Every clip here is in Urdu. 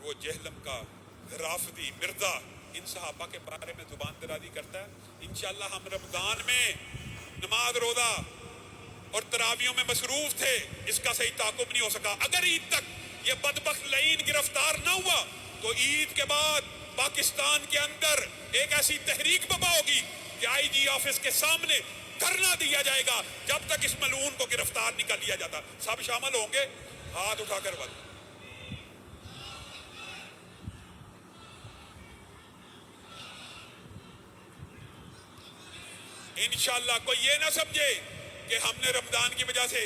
وہ جہلم کا رافضی مرزا ان صحابہ کے بارے میں زبان درازی کرتا ہے. انشاءاللہ ہم رمضان میں نماز روزہ اور تراویحوں میں مصروف تھے, اس کا صحیح تعاقب نہیں ہو سکا. اگر عید تک یہ بدبخت لعین گرفتار نہ ہوا تو عید کے بعد پاکستان کے اندر ایک ایسی تحریک برپا ہوگی کہ آئی جی آفس کے سامنے دھرنا دیا جائے گا جب تک اس ملعون کو گرفتار نہیں کر لیا جاتا. سب شامل ہوں گے, ہاتھ اٹھا کر بل. انشاءاللہ کوئی یہ نہ سمجھے کہ ہم نے رمضان کی وجہ سے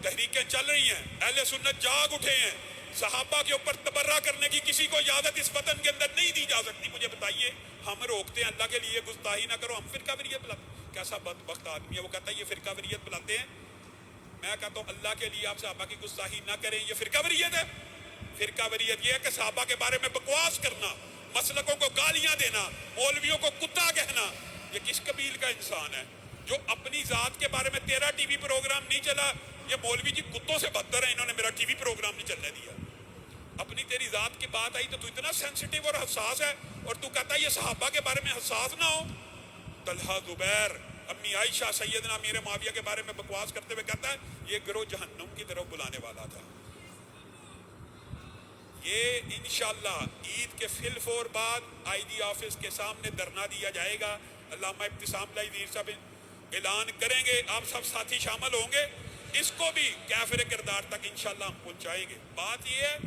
تحریکیں چل رہی ہیں. اہل سنت جاگ اٹھے ہیں. صحابہ کے اوپر تبرہ کرنے کی کسی کو اجازت اس وطن کے اندر نہیں دی جا سکتی. مجھے بتائیے, ہم روکتے ہیں اللہ کے لیے گستاخی نہ کرو, ہم فرقہ واریت بلاتے ہیں. کیسا بدبخت آدمی ہے, وہ کہتا ہے یہ فرقہ واریت بلاتے ہیں. میں کہتا ہوں اللہ کے لیے آپ صحابہ کی گستاخی نہ کریں, یہ فرقہ واریت ہے. فرقہ واریت یہ ہے کہ صحابہ کے بارے میں بکواس کرنا, مسلکوں کو گالیاں دینا, مولویوں کو کتا کہنا. یہ کس قبیل کا انسان ہے جو اپنی ذات کے بارے میں تیرا ٹی وی پروگرام نہیں چلا, یہ مولوی جی کتوں سے بدتر ہیں, انہوں نے میرا ٹی وی پروگرام نہیں چلنے دیا. اپنی تیری ذات کی بات آئی تو اتنا سینسٹیو اور حساس ہے, اور تو کہتا ہے یہ صحابہ کے بارے میں حساس نہ ہو. طلحہ, زبیر, امی عائشہ, سیدنا امیر معاویہ کے بارے میں بکواس کرتے ہوئے کہتا ہے یہ گروہ جہنم کی طرف بلانے والا تھا. یہ انشاءاللہ عید کے فی الفور بعد آئی جی آفس کے سامنے دھرنا دیا جائے گا. علامہ ابتسام اللہ وزیر صاحب اعلان کریں گے, آپ سب ساتھی شامل ہوں گے. اس کو بھی کافر کردار تک انشاءاللہ ہم پہنچائیں گے. بات یہ ہے